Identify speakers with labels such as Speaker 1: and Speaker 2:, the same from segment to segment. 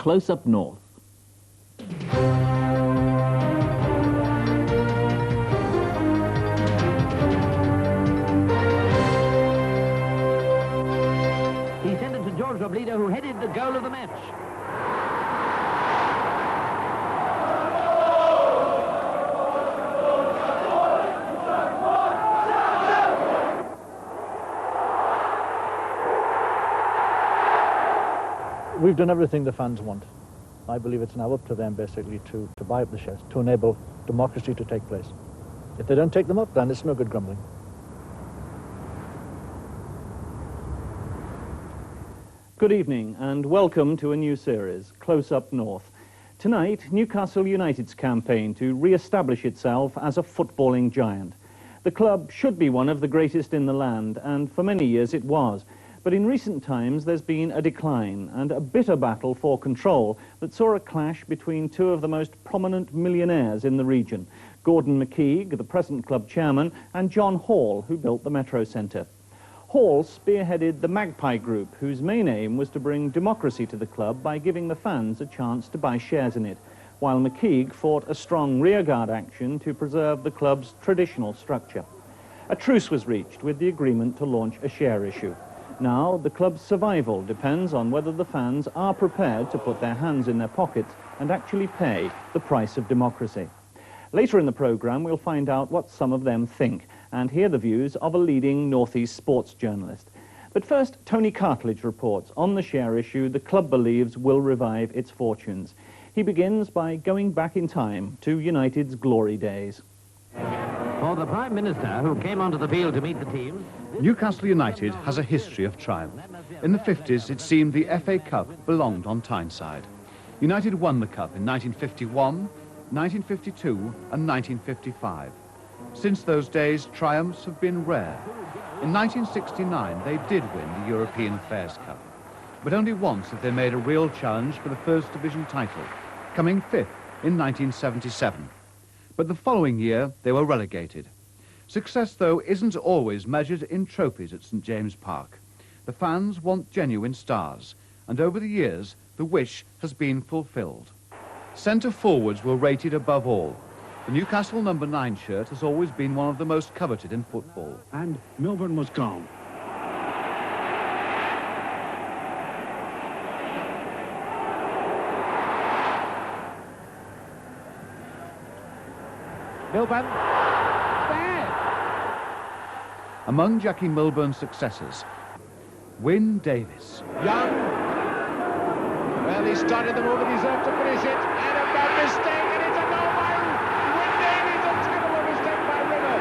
Speaker 1: Close Up North.
Speaker 2: He sent it to George Robledo, who headed the goal of the match.
Speaker 3: We've done everything the fans want. I believe it's now up to them basically to buy up the shares, to enable democracy to take place. If they don't take them up, then it's no good grumbling.
Speaker 4: Good evening and welcome to a new series, Close Up North. Tonight, Newcastle United's campaign to re-establish itself as a footballing giant. The club should be one of the greatest in the land, and for many years it was. But in recent times there's been a decline and a bitter battle for control that saw a clash between two of the most prominent millionaires in the region, Gordon McKeague, the present club chairman, and John Hall, who built the Metro Centre. Hall spearheaded the Magpie Group, whose main aim was to bring democracy to the club by giving the fans a chance to buy shares in it, while McKeague fought a strong rearguard action to preserve the club's traditional structure. A truce was reached with the agreement to launch a share issue. Now, the club's survival depends on whether the fans are prepared to put their hands in their pockets and actually pay the price of democracy. Later in the programme, we'll find out what some of them think and hear the views of a leading Northeast sports journalist. But first, Tony Cartledge reports on the share issue the club believes will revive its fortunes. He begins by going back in time to United's glory days.
Speaker 2: For the Prime Minister, who came onto the field to meet the team...
Speaker 5: Newcastle United has a history of triumph. In the 50s, it seemed the FA Cup belonged on Tyneside. United won the Cup in 1951, 1952 and 1955. Since those days, triumphs have been rare. In 1969, they did win the European Affairs Cup. But only once have they made a real challenge for the First Division title, coming fifth in 1977. But the following year, they were relegated. Success, though, isn't always measured in trophies at St James Park. The fans want genuine stars, and over the years, the wish has been fulfilled. Centre forwards were rated above all. The Newcastle number 9 shirt has always been one of the most coveted in football.
Speaker 6: And Milburn was gone.
Speaker 2: Milburn.
Speaker 5: Among Jackie Milburn's successors, Wyn Davies.
Speaker 7: Young. Well, he started the move and deserved to finish it. And a bad mistake, and it's a goal by Wyn Davies. A terrible mistake by River.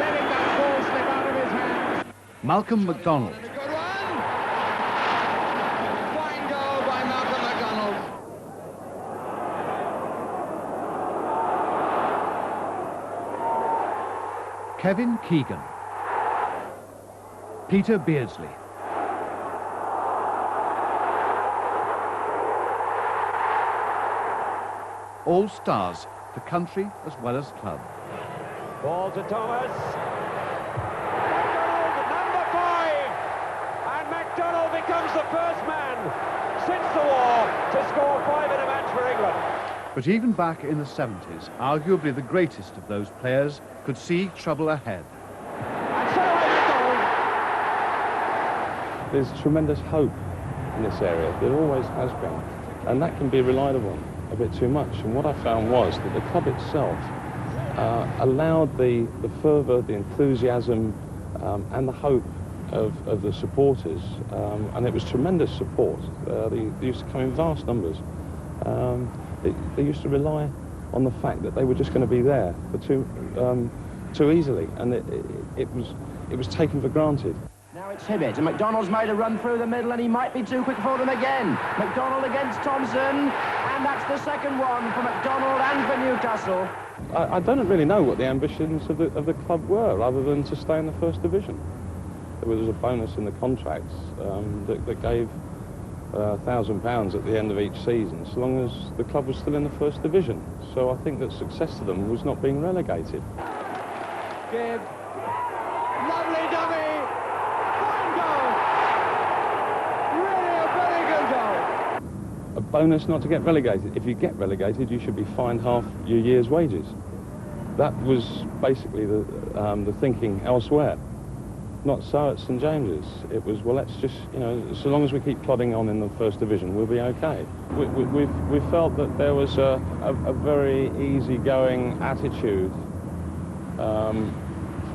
Speaker 7: Letting that ball slip out of his hands.
Speaker 5: Malcolm MacDonald.
Speaker 7: Good one. Fine goal by Malcolm MacDonald.
Speaker 5: Kevin Keegan. Peter Beardsley. All stars for country as well as club.
Speaker 7: Ball to Thomas. MacDonald, number 5. And MacDonald becomes the first man since the war to score 5 in a match for England.
Speaker 5: But even back in the 70s, arguably the greatest of those players could see trouble ahead.
Speaker 7: And so away MacDonald.
Speaker 8: There's tremendous hope in this area. There always has been. And that can be relied upon a bit too much. And what I found was that the club itself allowed the fervour, the enthusiasm and the hope of the supporters. And it was tremendous support. They used to come in vast numbers. They used to rely on the fact that they were just going to be there for too easily, and it was taken for granted.
Speaker 2: Now it's Hibbett, and MacDonald's made a run through the middle, and he might be too quick for him again. MacDonald against Thompson, and that's the second one for MacDonald and for Newcastle.
Speaker 8: I don't really know what the ambitions of the club were, other than to stay in the First Division. There was a bonus in the contracts that gave £1,000 at the end of each season, so long as the club was still in the First Division. So I think that success to them was not being relegated.
Speaker 7: Gibb. Lovely dummy. Fine goal. Really a very good goal.
Speaker 8: bonus not to get relegated. If you get relegated, you should be fined half your year's wages. That was basically the thinking elsewhere. Not so at St James's. It was, well, let's just, you know, so long as we keep plodding on in the First Division, we'll be okay. We felt that there was a very easygoing attitude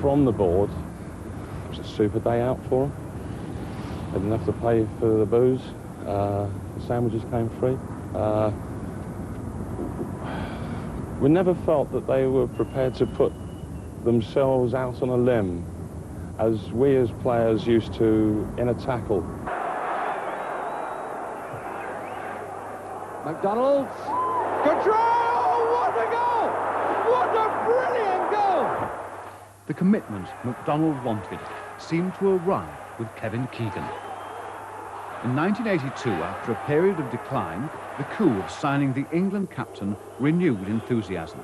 Speaker 8: from the board. It was a super day out for them. They didn't have to pay for the booze. The sandwiches came free. We never felt that they were prepared to put themselves out on a limb as we as players used to in a tackle.
Speaker 2: McDonald's. Control! What a goal! What a brilliant goal!
Speaker 5: The commitment MacDonald wanted seemed to arrive with Kevin Keegan. In 1982, after a period of decline, the coup of signing the England captain renewed enthusiasm.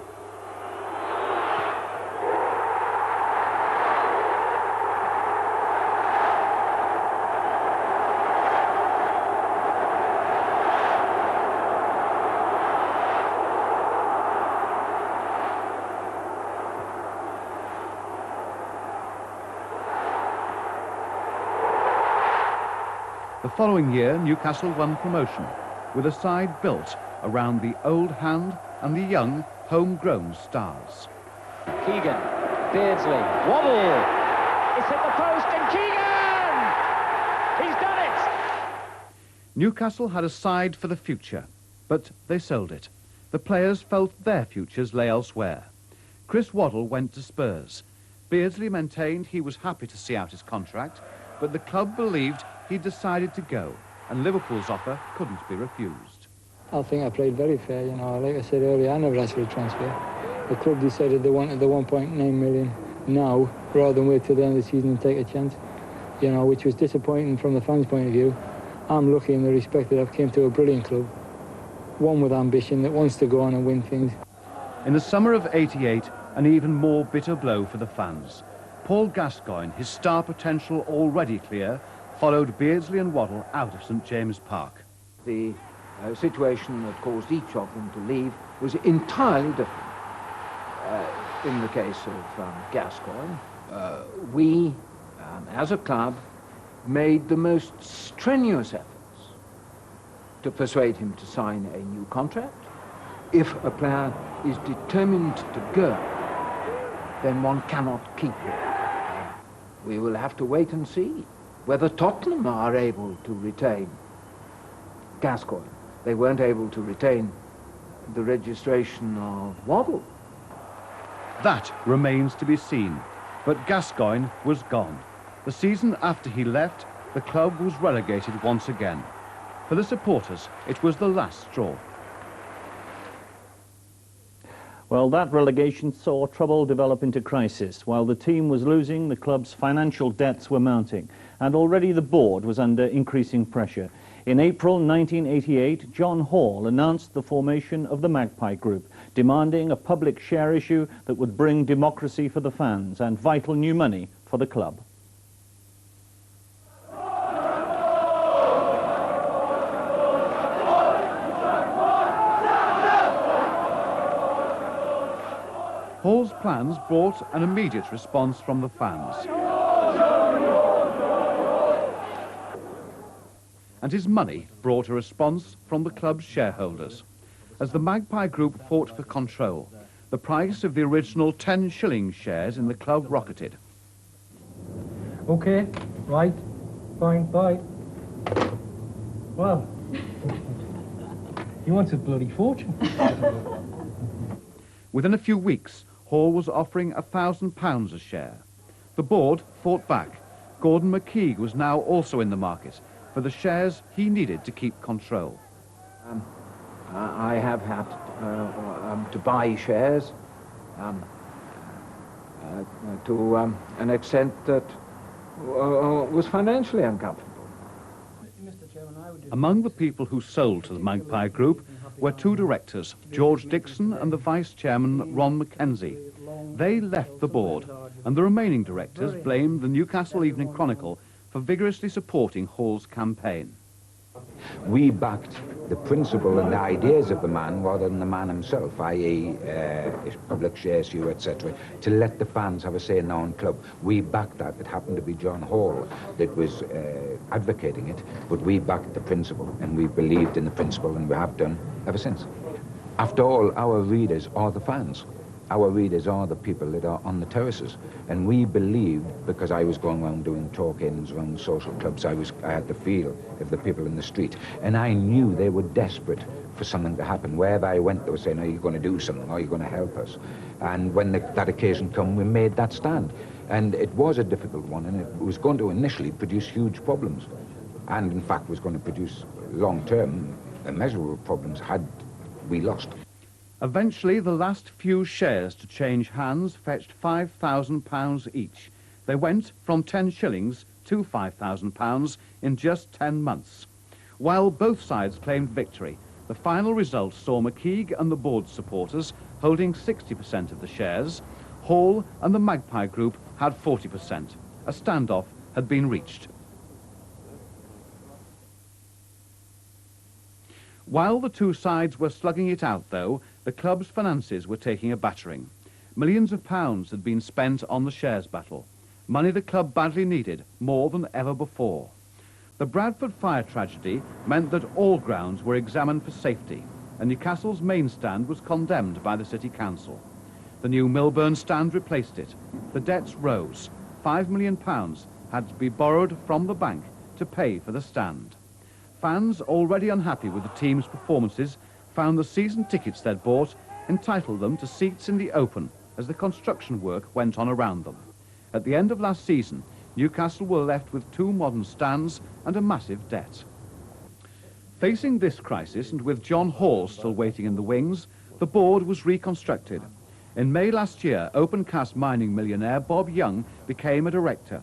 Speaker 5: The following year, Newcastle won promotion, with a side built around the old hand and the young, homegrown stars.
Speaker 2: Keegan, Beardsley, wobble! It's hit the post and Keegan! He's done it!
Speaker 5: Newcastle had a side for the future, but they sold it. The players felt their futures lay elsewhere. Chris Waddle went to Spurs. Beardsley maintained he was happy to see out his contract, but the club believed he'd decided to go, and Liverpool's offer couldn't be refused.
Speaker 1: I think I played very fair, you know. Like I said earlier, I never asked for a transfer. The club decided they wanted the 1.9 million now, rather than wait till the end of the season and take a chance, you know, which was disappointing from the fans' point of view. I'm lucky in the respect that I've came to a brilliant club, one with ambition that wants to go on and win things.
Speaker 5: In the summer of '88, an even more bitter blow for the fans. Paul Gascoigne, his star potential already clear, followed Beardsley and Waddle out of St James Park.
Speaker 9: The situation that caused each of them to leave was entirely different. In the case of Gascoigne, we, as a club, made the most strenuous efforts to persuade him to sign a new contract. If a player is determined to go, then one cannot keep him. We will have to wait and see whether Tottenham are able to retain Gascoigne. They weren't able to retain the registration of Waddle.
Speaker 5: That remains to be seen, but Gascoigne was gone. The season after he left, the club was relegated once again. For the supporters, it was the last straw.
Speaker 4: Well, that relegation saw trouble develop into crisis. While the team was losing, the club's financial debts were mounting, and already the board was under increasing pressure. In April 1988, John Hall announced the formation of the Magpie Group, demanding a public share issue that would bring democracy for the fans and vital new money for the club.
Speaker 5: Hall's plans brought an immediate response from the fans. And his money brought a response from the club's shareholders. As the Magpie Group fought for control, the price of the original 10-shilling shares in the club rocketed.
Speaker 1: Okay, right, fine, bye. Well, he wants a bloody fortune.
Speaker 5: Within a few weeks, Hall was offering £1,000 a share. The board fought back. Gordon McKeague was now also in the market for the shares he needed to keep control.
Speaker 9: I have had to buy shares to an extent that was financially uncomfortable.
Speaker 5: Among the people who sold to the Magpie Group were two directors, George Dixon and the vice-chairman, Ron Mackenzie. They left the board, and the remaining directors blamed the Newcastle Evening Chronicle for vigorously supporting Hall's campaign.
Speaker 9: We backed
Speaker 10: the principle and the ideas of the man rather than the man himself, i.e. Public share issue, etc., to let the fans have a say in their own club. We backed that. It happened to be John Hall that was advocating it, but we backed the principle, and we believed in the principle, and we have done ever since. After all, our readers are the fans. Our readers are the people that are on the terraces, and we believed, because I was going around doing talk-ins around social clubs, I had the feel of the people in the street, and I knew they were desperate for something to happen. Wherever I went, they were saying, are you going to do something? Are you going to help us? And when that occasion came, we made that stand. And it was a difficult one, and it was going to initially produce huge problems, and in fact was going to produce long-term immeasurable problems had we lost.
Speaker 5: Eventually, the last few shares to change hands fetched £5,000 each. They went from 10 shillings to £5,000 in just 10 months. While both sides claimed victory, the final result saw McKeague and the board's supporters holding 60% of the shares. Hall and the Magpie Group had 40%. A standoff had been reached. While the two sides were slugging it out, though, the club's finances were taking a battering. Millions of pounds had been spent on the shares battle, money the club badly needed more than ever before. The Bradford fire tragedy meant that all grounds were examined for safety, and Newcastle's main stand was condemned by the City Council. The new Milburn stand replaced it. The debts rose. £5 million had to be borrowed from the bank to pay for the stand. Fans, already unhappy with the team's performances, found the season tickets they'd bought entitled them to seats in the open as the construction work went on around them. At the end of last season, Newcastle were left with 2 modern stands and a massive debt. Facing this crisis, and with John Hall still waiting in the wings, the board was reconstructed. In May last year, open-cast mining millionaire Bob Young became a director.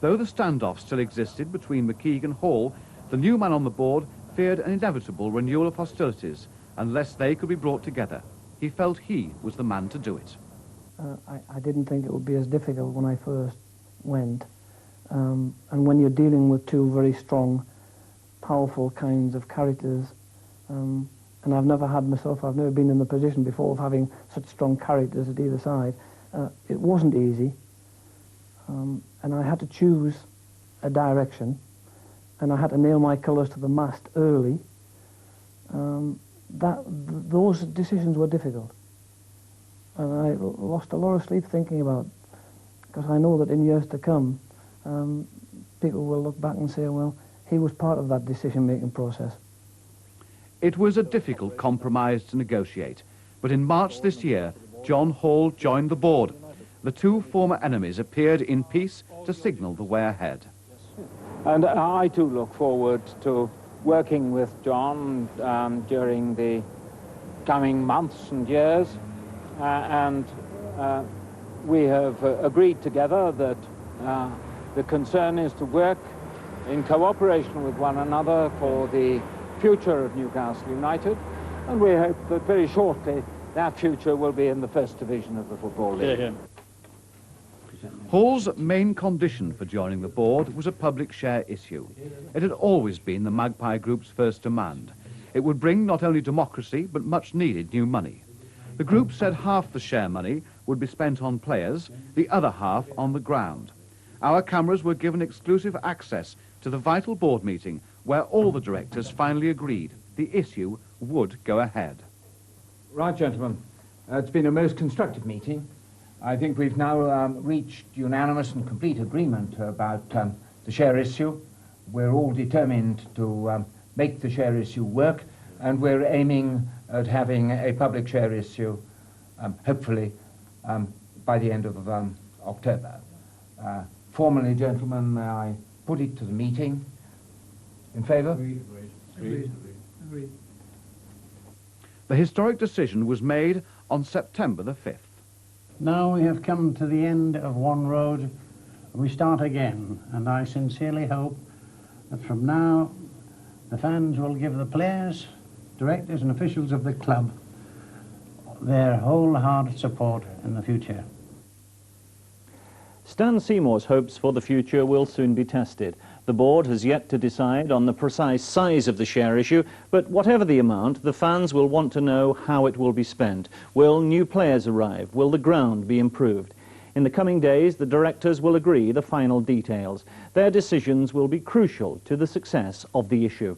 Speaker 5: Though the standoff still existed between McKeague and Hall, the new man on the board feared an inevitable renewal of hostilities unless they could be brought together. He felt he was the man to do it.
Speaker 11: I didn't think it would be as difficult when I first went. And when you're dealing with two very strong, powerful kinds of characters, and I've never been in the position before of having such strong characters at either side. It wasn't easy, and I had to choose a direction, and I had to nail my colours to the mast early. Those decisions were difficult, and I lost a lot of sleep thinking about it, because I know that in years to come, people will look back and say, well, he was part of that decision-making process.
Speaker 5: It was a difficult compromise to negotiate, but in March this year, John Hall joined the board. The two former enemies appeared in peace to signal the way ahead.
Speaker 12: And I too look forward to working with John during the coming months and years, and we have agreed together that the concern is to work in cooperation with one another for the future of Newcastle United, and we hope that very shortly that future will be in the First Division of the Football League.
Speaker 5: Yeah, yeah. Hall's main condition for joining the board was a public share issue. It had always been the Magpie Group's first demand. It would bring not only democracy, but much needed new money. The group said half the share money would be spent on players, the other half on the ground. Our cameras were given exclusive access to the vital board meeting where all the directors finally agreed the issue would go ahead.
Speaker 9: Right, gentlemen. It's been a most constructive meeting. I think we've now reached unanimous and complete agreement about the share issue. We're all determined to make the share issue work, and we're aiming at having a public share issue, hopefully, by the end of October. Formally, gentlemen, may I put it to the meeting? In favour?
Speaker 11: Agreed. Agreed. Agreed.
Speaker 5: The historic decision was made on September the 5th.
Speaker 13: Now we have come to the end of one road. We start again, and I sincerely hope that from now the fans will give the players, directors and officials of the club their wholehearted support in the future.
Speaker 4: Stan Seymour's hopes for the future will soon be tested. The The board has yet to decide on the precise size of the share issue, but whatever the amount, the fans will want to know how it will be spent. Will new players arrive? Will the ground be improved? In the coming days, the directors will agree the final details. Their decisions will be crucial to the success of the issue.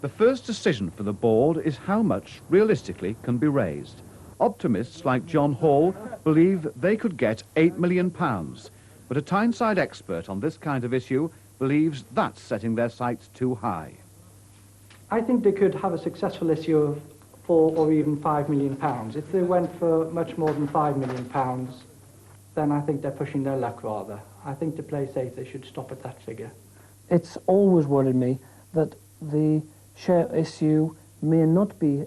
Speaker 5: The first decision for the board is how much, realistically, can be raised. Optimists like John Hall believe they could get £8 million, but a Tyneside expert on this kind of issue believes that's setting their sights too high.
Speaker 11: I think they could have a successful issue of £4 or even £5 million. If they went for much more than £5 million, then I think they're pushing their luck rather. I think to play safe, they should stop at that figure. It's always worried me that the share issue may not be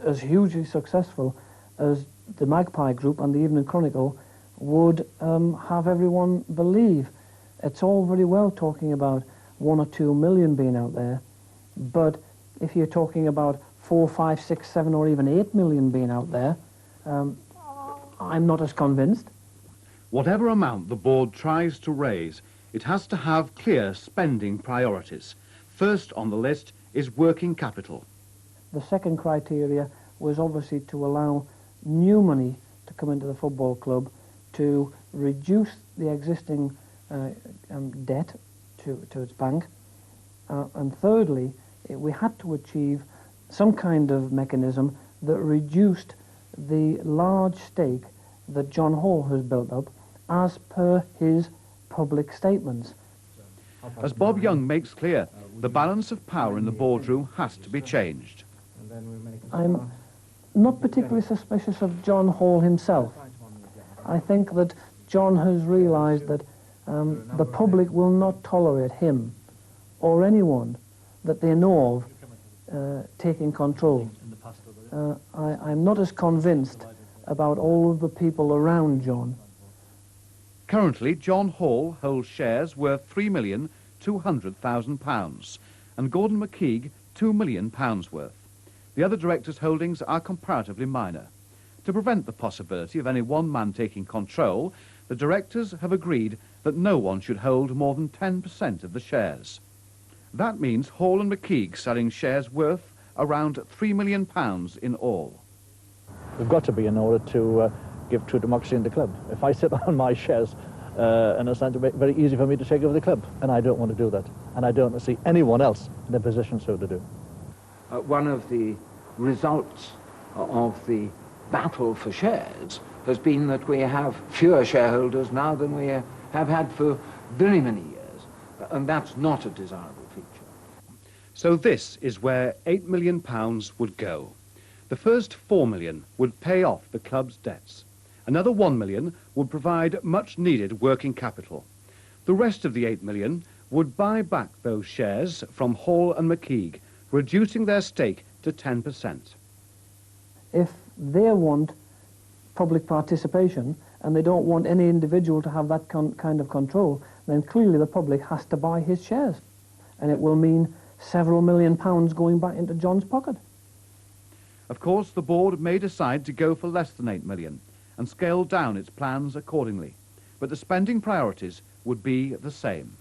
Speaker 11: as hugely successful as the Magpie Group and the Evening Chronicle would have everyone believe. It's all very well talking about 1 or 2 million being out there, but if you're talking about 4, 5, 6, 7 or even 8 million being out there, I'm not as convinced.
Speaker 5: Whatever amount the board tries to raise, it has to have clear spending priorities. First on the list is working capital.
Speaker 11: The second criteria was obviously to allow new money to come into the football club to reduce the existing debt to its bank. And thirdly, we had to achieve some kind of mechanism that reduced the large stake that John Hall has built up as per his public statements.
Speaker 5: As Bob Young makes clear, the balance of power in the boardroom has to be changed.
Speaker 11: I'm not particularly suspicious of John Hall himself. I think that John has realised that the public will not tolerate him or anyone that they know of taking control. I'm not as convinced about all of the people around John.
Speaker 5: Currently, John Hall holds shares worth £3,200,000 and Gordon McKeague £2 million worth. The other directors' holdings are comparatively minor. To prevent the possibility of any one man taking control, the directors have agreed that no one should hold more than 10% of the shares. That means Hall and McKeague selling shares worth around £3 million in all.
Speaker 3: We've got to be in order to give true democracy in the club. If I sit on my shares, and it's going to make it very easy for me to take over the club, and I don't want to do that. And I don't see anyone else in a position so to do.
Speaker 9: One of the results of the battle for shares has been that we have fewer shareholders now than we have had for very many years, and that's not a desirable feature.
Speaker 5: So this is where £8 million would go. The first £4 million would pay off the club's debts. Another £1 million would provide much-needed working capital. The rest of the £8 million would buy back those shares from Hall and McKeague, reducing their stake to 10%.
Speaker 11: If they want public participation and they don't want any individual to have that kind of control, then clearly the public has to buy his shares. And it will mean several £1 million going back into John's pocket.
Speaker 5: Of course, the board may decide to go for less than £8 million and scale down its plans accordingly. But the spending priorities would be the same.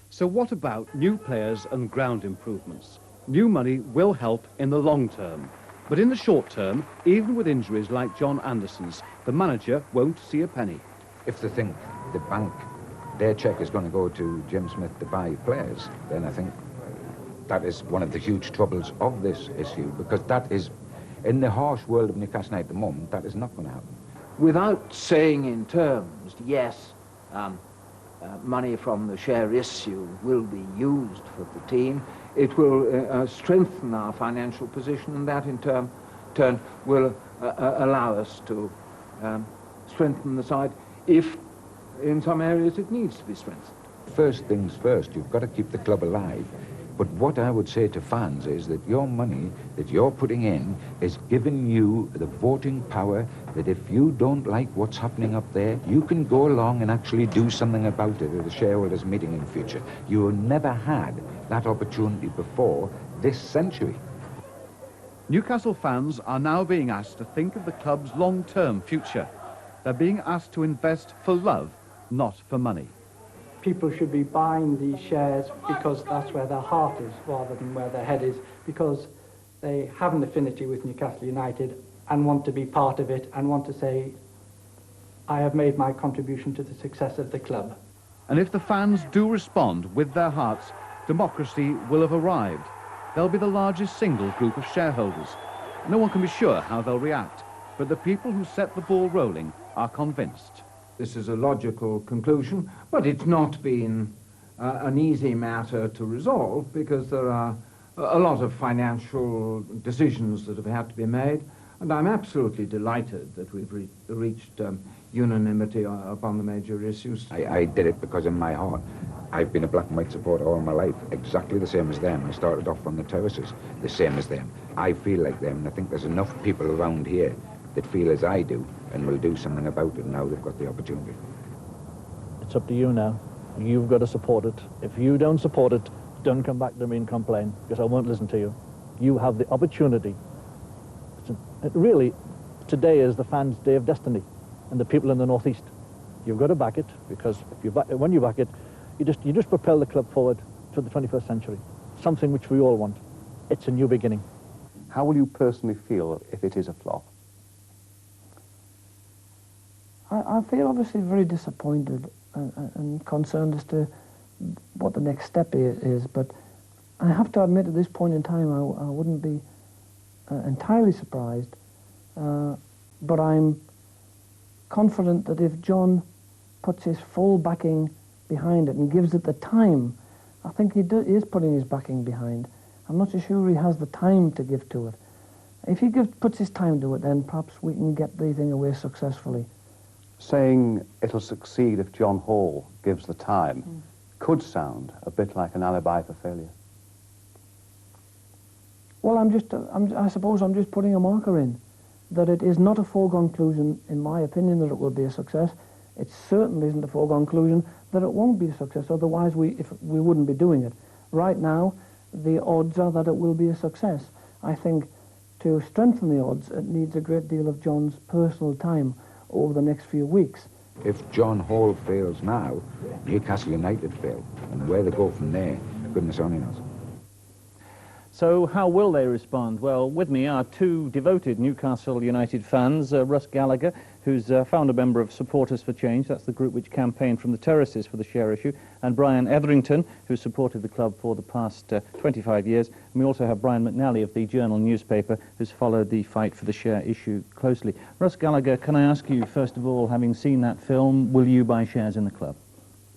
Speaker 5: So what about new players and ground improvements? New money will help in the long term. But in the short term, even with injuries like John Anderson's, the manager won't see a penny.
Speaker 10: If they think the bank, their cheque is going to go to Jim Smith to buy players, then I think that is one of the huge troubles of this issue, because that is, in the harsh world of Newcastle United at the moment, that is not going to happen.
Speaker 9: Without saying in terms, yes, money from the share issue will be used for the team, it will strengthen our financial position, and that in turn will allow us to strengthen the side if in some areas it needs to be strengthened.
Speaker 10: First things first, you've got to keep the club alive. But what I would say to fans is that your money that you're putting in is giving you the voting power that if you don't like what's happening up there, you can go along and actually do something about it at the shareholders meeting in the future. You never had that opportunity before this century.
Speaker 5: Newcastle fans are now being asked to think of the club's long-term future. They're being asked to invest for love, not for money.
Speaker 11: people should be buying these shares because that's where their heart is rather than where their head is, because they have an affinity with Newcastle United and want to be part of it and want to say, I have made my contribution to the success of the club.
Speaker 5: And if the fans do respond with their hearts, democracy will have arrived. They'll be the largest single group of shareholders. No one can be sure how they'll react, but the people who set the ball rolling are convinced.
Speaker 9: This is a logical conclusion, but it's not been an easy matter to resolve because there are a lot of financial decisions that have had to be made, and I'm absolutely delighted that we've reached unanimity upon the major issues.
Speaker 10: I did it because in my heart, I've been a black and white supporter all my life, exactly the same as them. I started off on the terraces, the same as them. I feel like them, and I think there's enough people around here that feel as I do and will do something about it now they've got the opportunity.
Speaker 3: It's up to you now. You've got to support it. If you don't support it, don't come back to me and complain, because I won't listen to you. You have the opportunity. Really, today is the fans' day of destiny, and the people in the northeast. You've got to back it, because if when you back it, you just propel the club forward to the 21st century, something which we all want. It's a new beginning.
Speaker 14: How will you personally feel if it is a flop?
Speaker 11: I feel obviously very disappointed and concerned as to what the next step is, but I have to admit at this point in time I wouldn't be entirely surprised, but I'm confident that if John puts his full backing behind it and gives it the time, I think he is putting his backing behind. I'm not so sure he has the time to give to it. If he puts his time to it, then perhaps we can get the thing away successfully.
Speaker 14: Saying it'll succeed if John Hall gives the time could sound a bit like an alibi for failure.
Speaker 11: Well, I suppose I'm just putting a marker in that it is not a foregone conclusion, in my opinion, that it will be a success. It certainly isn't a foregone conclusion that it won't be a success. Otherwise, we wouldn't be doing it. Right now, the odds are that it will be a success. I think to strengthen the odds, it needs a great deal of John's personal time over the next few weeks.
Speaker 10: If John Hall fails now, Newcastle United fail. And where they go from there, goodness only knows.
Speaker 4: So how will they respond? Well, with me are two devoted Newcastle United fans, Russ Gallagher, who's founder member of Supporters for Change, that's the group which campaigned from the terraces for the share issue, and Brian Etherington, who's supported the club for the past 25 years. And we also have Brian McNally of the Journal newspaper, who's followed the fight for the share issue closely. Russ Gallagher, can I ask you, first of all, having seen that film, will you buy shares in the club?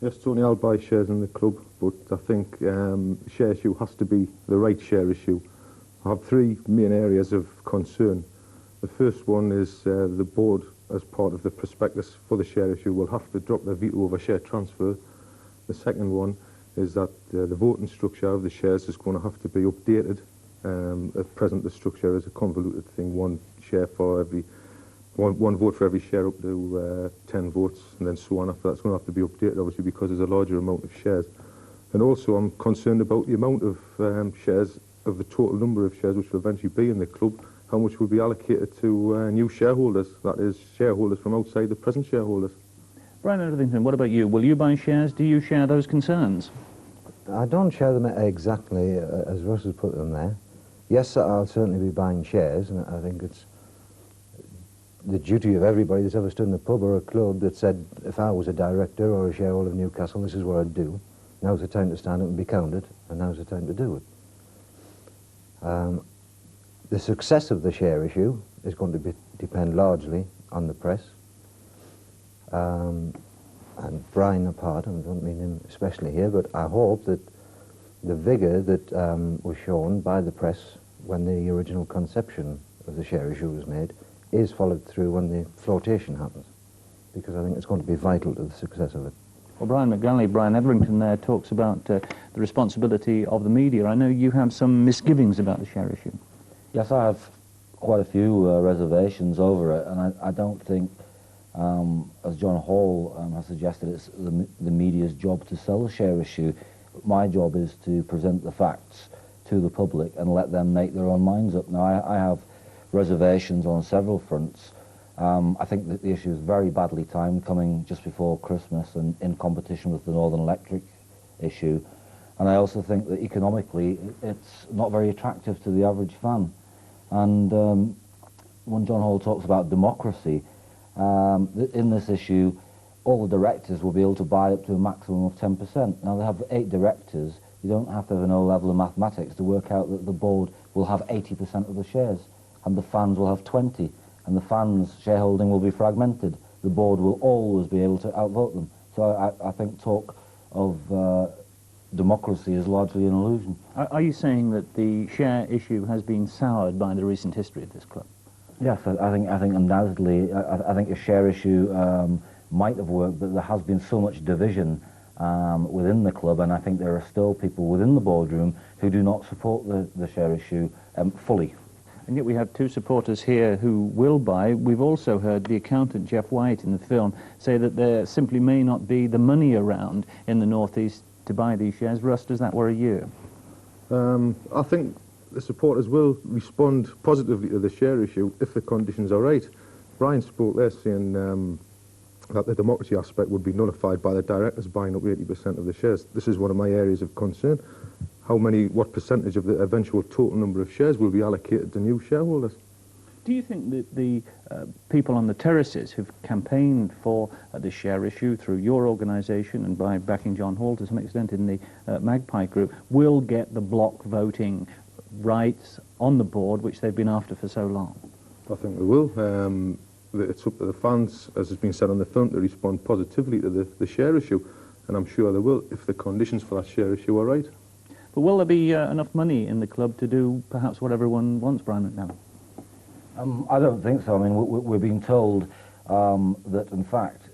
Speaker 15: Yes, Tony, I'll buy shares in the club, but I think share issue has to be the right share issue. I have three main areas of concern. The first one is the board, as part of the prospectus for the share issue, will have to drop their veto over share transfer. The second one is that the voting structure of the shares is going to have to be updated. At present, the structure is a convoluted thing, one vote for every share up to 10 votes, and then so on. After that's going to have to be updated, obviously, because there's a larger amount of shares. And also, I'm concerned about the amount of shares, of the total number of shares which will eventually be in the club, how much will be allocated to new shareholders, that is, shareholders from outside the present shareholders.
Speaker 4: Brian Etherington, what about you? Will you buy shares? Do you share those concerns?
Speaker 16: I don't share them exactly as Russ has put them there. Yes, I'll certainly be buying shares, and I think it's the duty of everybody that's ever stood in a pub or a club that said, if I was a director or a shareholder of Newcastle, this is what I'd do. Now's the time to stand up and be counted, and now's the time to do it. The success of the share issue is going to depend largely on the press. And Brian apart, I don't mean him especially here, but I hope that the vigour that was shown by the press when the original conception of the share issue was made is followed through when the flotation happens, because I think it's going to be vital to the success of it.
Speaker 4: Well, Brian McGalley, Brian Etherington there talks about the responsibility of the media. I know you have some misgivings about the share issue.
Speaker 17: Yes, I have quite a few reservations over it, and I don't think, as John Hall has suggested, it's the media's job to sell the share issue. My job is to present the facts to the public and let them make their own minds up. Now, I have reservations on several fronts, I think that the issue is very badly timed, coming just before Christmas and in competition with the Northern Electric issue. And I also think that economically it's not very attractive to the average fan. And when John Hall talks about democracy, in this issue, all the directors will be able to buy up to a maximum of 10%. Now, they have 8 directors. You don't have to have an O level of mathematics to work out that the board will have 80% of the shares, and the fans will have 20%, and the fans' shareholding will be fragmented. The board will always be able to outvote them. So I think talk of democracy is largely an illusion.
Speaker 4: Are you saying that the share issue has been soured by the recent history of this club?
Speaker 17: Yes, I think undoubtedly. I think a share issue might have worked, but there has been so much division within the club, and I think there are still people within the boardroom who do not support the share issue fully.
Speaker 4: And yet we have 2 supporters here who will buy. We've also heard the accountant Jeff White in the film say that there simply may not be the money around in the North East to buy these shares. Russ, does that worry you?
Speaker 15: I think the supporters will respond positively to the share issue if the conditions are right. Brian spoke there saying that the democracy aspect would be nullified by the directors buying up 80% of the shares. This is one of my areas of concern. What percentage of the eventual total number of shares will be allocated to new shareholders?
Speaker 4: Do you think that the people on the terraces who've campaigned for the share issue through your organisation and by backing John Hall to some extent in the Magpie Group will get the block voting rights on the board which they've been after for so long?
Speaker 15: I think they will. It's up to the fans, as has been said on the film, to respond positively to the share issue, and I'm sure they will if the conditions for that share issue are right.
Speaker 4: But will there be enough money in the club to do perhaps what everyone wants, Brian McNally?
Speaker 17: I don't think so. I mean, we're being told that, in fact,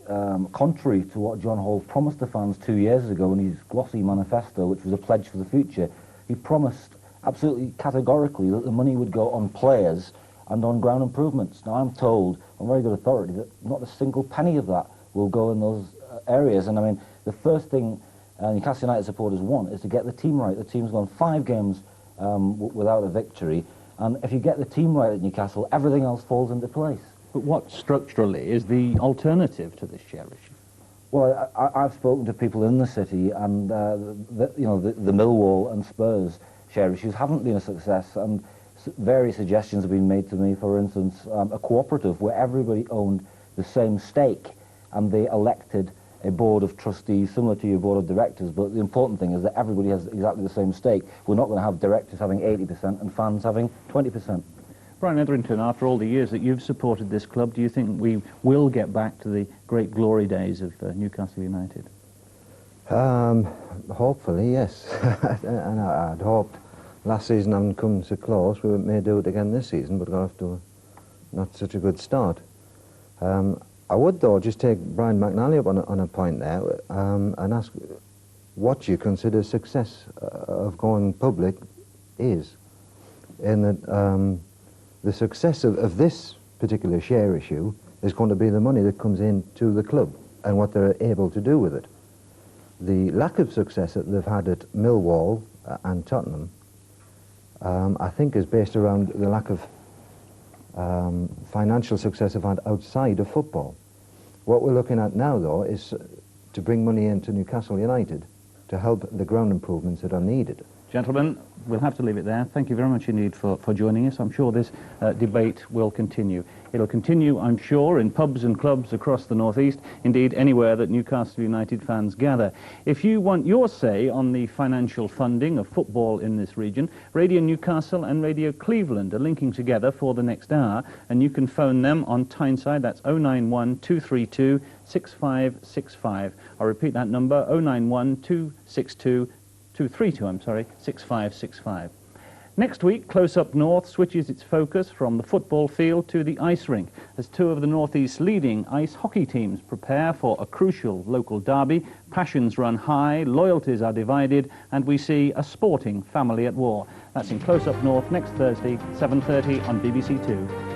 Speaker 17: contrary to what John Hall promised the fans 2 years ago in his glossy manifesto, which was a pledge for the future, he promised absolutely categorically that the money would go on players and on ground improvements. Now, I'm told on very good authority that not a single penny of that will go in those areas. And I mean, the first thing Newcastle United supporters want is to get the team right. The team's gone 5 games without a victory. And if you get the team right at Newcastle, everything else falls into place.
Speaker 4: But what structurally is the alternative to this share issue?
Speaker 17: Well, I've spoken to people in the city, and the Millwall and Spurs share issues haven't been a success, and various suggestions have been made to me. For instance, a cooperative where everybody owned the same stake, and they elected a board of trustees similar to your board of directors, but the important thing is that everybody has exactly the same stake. We're not going to have directors having 80% and fans having 20%.
Speaker 4: Brian Etherington, after all the years that you've supported this club, do you think we will get back to the great glory days of Newcastle United?
Speaker 16: Hopefully, yes. And I'd hoped last season hadn't come so close. We may do it again this season, but got off to not such a good start. I would, though, just take Brian McNally up on a point there and ask what you consider success of going public is. In that the success of this particular share issue is going to be the money that comes into the club and what they're able to do with it. The lack of success that they've had at Millwall and Tottenham, I think, is based around the lack of financial success they've had outside of football. What we're looking at now, though, is to bring money into Newcastle United to help the ground improvements that are needed.
Speaker 4: Gentlemen, we'll have to leave it there. Thank you very much indeed for joining us. I'm sure this debate will continue. It'll continue, I'm sure, in pubs and clubs across the North East, indeed anywhere that Newcastle United fans gather. If you want your say on the financial funding of football in this region, Radio Newcastle and Radio Cleveland are linking together for the next hour, and you can phone them on Tyneside. That's 091 232 6565. I'll repeat that number, 091 232 6565. Next week, Close Up North switches its focus from the football field to the ice rink as 2 of the North East's leading ice hockey teams prepare for a crucial local derby. Passions run high, loyalties are divided, and we see a sporting family at war. That's in Close Up North next Thursday, 7:30 on BBC 2.